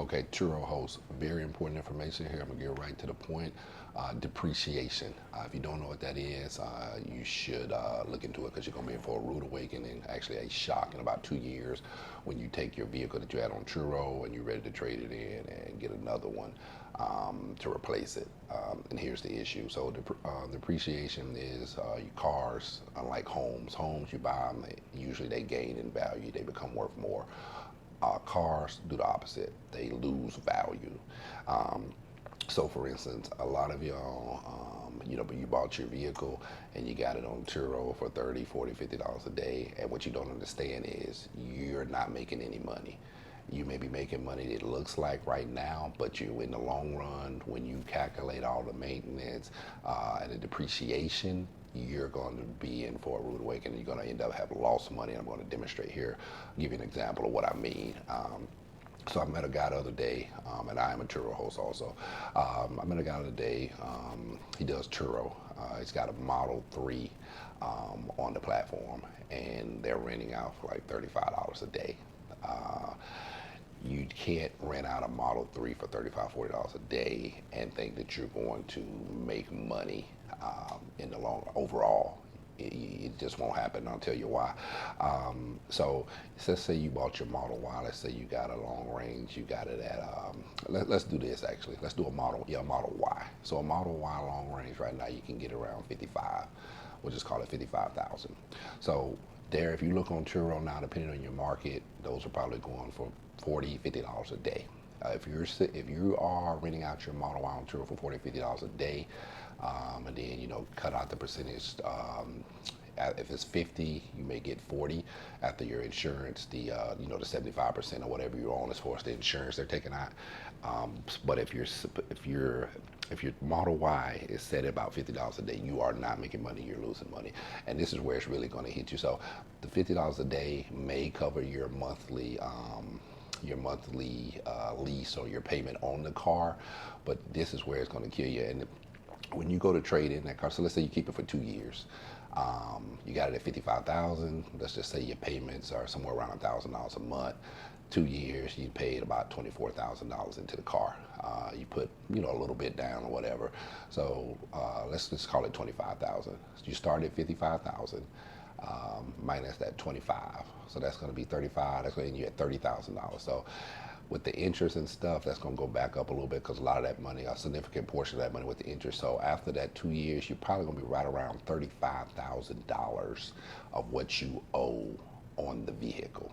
Okay, Turo hosts very important information here. I'm gonna get right to the point. Depreciation. If you don't know what that is, you should look into it because you're gonna be in for a rude awakening, actually a shock in about 2 years when you take your vehicle that you had on Turo and you're ready to trade it in and get another one to replace it. And here's the issue. So depreciation is your cars, unlike homes. Homes you buy them, usually they gain in value. They become worth more. Cars do the opposite. They lose value. Um, so for instance, a lot of y'all, but you bought your vehicle and you got it on Turo for 30, 40, $50 a day. And what you don't understand is you're not making any money. You may be making money that it looks like right now, but you in the long run, when you calculate all the maintenance and the depreciation, you're going to be in for a rude awakening. You're going to end up having lost money. I'm going to demonstrate here, give you an example of what I mean. So I met a guy the other day, and I am a Turo host also. I met a guy the other day. He does Turo. He's got a Model 3 on the platform, and they're renting out for like $35 a day. You can't rent out a Model 3 for $35, $40 a day and think that you're going to make money in the long overall. It just won't happen. I'll tell you why. So let's say you bought your Model Y. Let's say you got a long range. You got it at. Let's do this actually. Let's do a Model Y. So a Model Y long range right now you can get around 55. We'll just call it 55,000. So there, if you look on Turo now, depending on your market, those are probably going for $40, $50 a day. If you are renting out your Model Y on Turo for $40, $50 a day, and then cut out the percentage. If it's 50, you may get 40 after your insurance. The 75% or whatever you own as far as the insurance they're taking out. But if your Model Y is set at about $50 a day, you are not making money. You're losing money, and this is where it's really going to hit you. So the $50 a day may cover your monthly. Lease or your payment on the car, but this is where it's going to kill you. And when you go to trade in that car, so let's say you keep it for 2 years, you got it at 55,000. Let's just say your payments are somewhere around $1,000 a month. 2 years, you paid about $24,000 into the car. You put a little bit down or whatever. So let's just call it 25,000. You start at 55,000. Minus that 25, so that's going to be 35. That's going to end you at $30,000. So with the interest and stuff, that's going to go back up a little bit because a lot of that money, a significant portion of that money with the interest. So after that 2 years, you're probably going to be right around $35,000 of what you owe on the vehicle.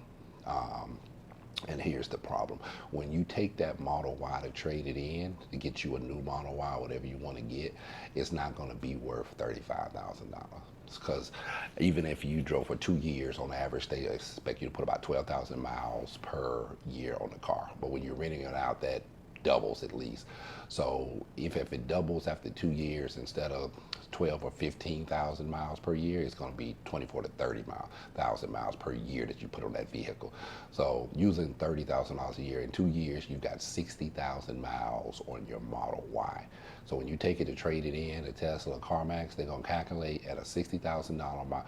And here's the problem. When you take that Model Y to trade it in, to get you a new Model Y, whatever you want to get, it's not going to be worth $35,000. Because even if you drove for 2 years, on average, they expect you to put about 12,000 miles per year on the car. But when you're renting it out, that doubles at least. So if it doubles after 2 years, instead of 12 or 15,000 miles per year, it's going to be 24 to 30,000 miles per year that you put on that vehicle. So using $30,000 a year in 2 years, you've got 60,000 miles on your Model Y. So when you take it to trade it in, a Tesla, a CarMax, they're going to calculate at a $60,000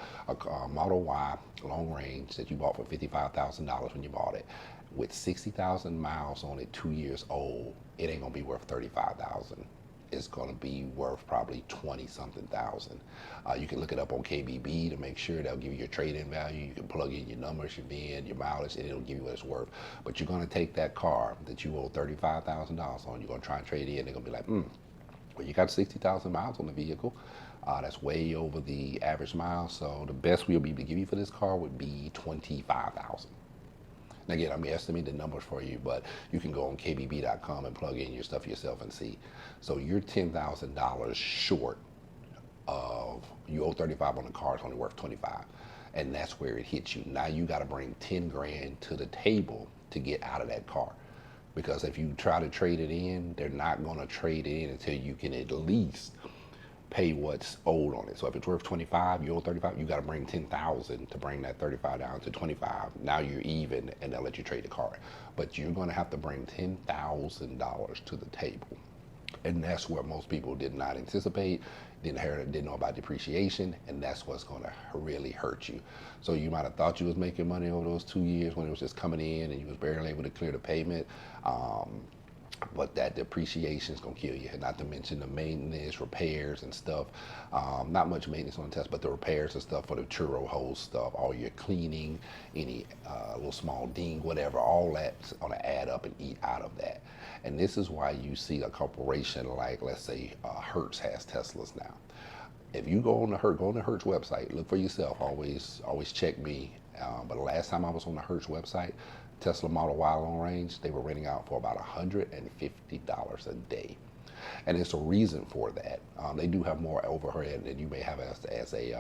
Model Y long range that you bought for $55,000 when you bought it. With 60,000 miles on it, 2 years old, it ain't gonna be worth 35,000. It's gonna be worth probably 20 something thousand. You can look it up on KBB to make sure. They'll give you your trade-in value. You can plug in your numbers, your VIN, your mileage, and it'll give you what it's worth. But you're gonna take that car that you owe $35,000 on, you're gonna try and trade it in. They're gonna be like, well, you got 60,000 miles on the vehicle. That's way over the average mile. So the best we'll be able to give you for this car would be 25,000. And again, I'm estimating the numbers for you, but you can go on kbb.com and plug in your stuff yourself and see. So you're $10,000 short of, you owe 35 on the car, it's only worth 25. And that's where it hits you. Now you got to bring 10 grand to the table to get out of that car. Because if you try to trade it in, they're not going to trade it in until you can at least pay what's owed on it. So if it's worth 25, you owe 35, you got to bring 10,000 to bring that 35 down to 25. Now you're even, and they'll let you trade the car. But you're going to have to bring $10,000 to the table. And that's what most people did not anticipate. didn't know about depreciation, and that's what's going to really hurt you. So you might have thought you was making money over those 2 years when it was just coming in and you was barely able to clear the payment. But that depreciation is going to kill you. Not to mention the maintenance, repairs, and stuff. Not much maintenance on the test, but the repairs and stuff for the Turo hose stuff, all your cleaning, any little small ding, whatever, all that's going to add up and eat out of that. And this is why you see a corporation like, let's say, Hertz has Teslas now. If you go on the Hertz website, look for yourself. Always check me. But the last time I was on the Hertz website, Tesla Model Y long range, they were renting out for about $150 a day. And it's a reason for that. They do have more overhead than you may have as a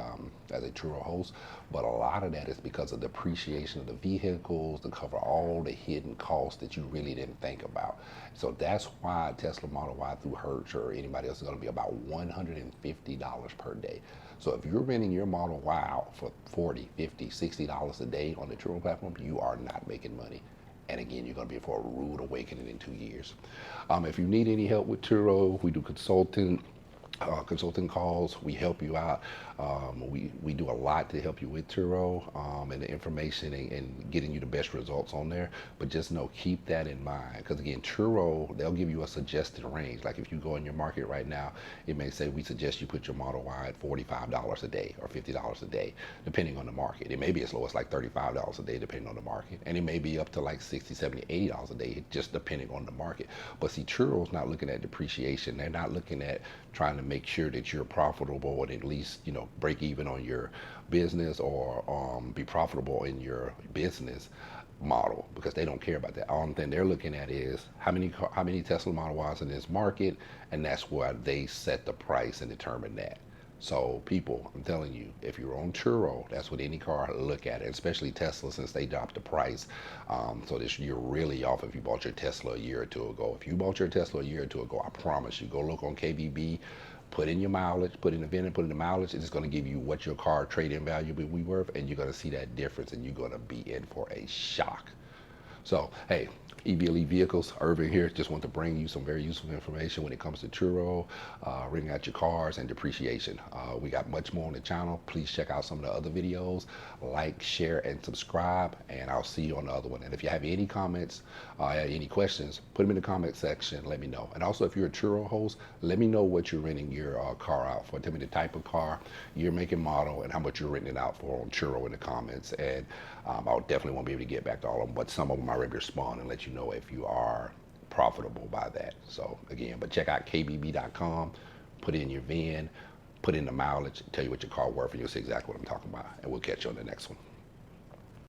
Turo host, but a lot of that is because of the depreciation of the vehicles to cover all the hidden costs that you really didn't think about. So that's why Tesla Model Y through Hertz or anybody else is going to be about $150 per day. So if you're renting your Model Y out for $40, $50, $60 a day on the Turo platform, you are not making money. And again, you're going to be for a rude awakening in 2 years. If you need any help with Turo, we do consulting calls. We help you out. We do a lot to help you with Turo and the information and getting you the best results on there. But just know, keep that in mind, because again, Turo, they'll give you a suggested range. Like if you go in your market right now, it may say we suggest you put your Model Y at $45 a day or $50 a day, depending on the market. It may be as low as like $35 a day, depending on the market, and it may be up to like $60, $70, $80 a day, just depending on the market. But see, Turo's not looking at depreciation. They're not looking at trying to make sure that you're profitable and at least, break even on your business or be profitable in your business model, because they don't care about that. Only thing they're looking at is how many Tesla Model Ys in this market, and that's why they set the price and determine that. So people, I'm telling you, if you're on Turo, that's what any car look at it, especially Tesla, since they dropped the price. So this, you're really off if you bought your Tesla a year or two ago. If you bought your Tesla a year or two ago, I promise you, go look on KBB, put in your mileage, put in the VIN and put in the mileage. It's going to give you what your car trade-in value will be worth, and you're going to see that difference, and you're going to be in for a shock. So, hey, EVLE Vehicles, Irvin here. Just want to bring you some very useful information when it comes to Turo, renting out your cars, and depreciation. We got much more on the channel. Please check out some of the other videos. Like, share, and subscribe, and I'll see you on the other one. And if you have any comments, any questions, put them in the comment section. Let me know. And also, if you're a Turo host, let me know what you're renting your car out for. Tell me the type of car, year, make, and model, and how much you're renting it out for on Turo in the comments. And I'll definitely won't be able to get back to all of them, but some of them I already respond and let you know if you are profitable by that. So again, but check out kbb.com, put in your VIN, put in the mileage, tell you what your car worth, and you'll see exactly what I'm talking about. And we'll catch you on the next one.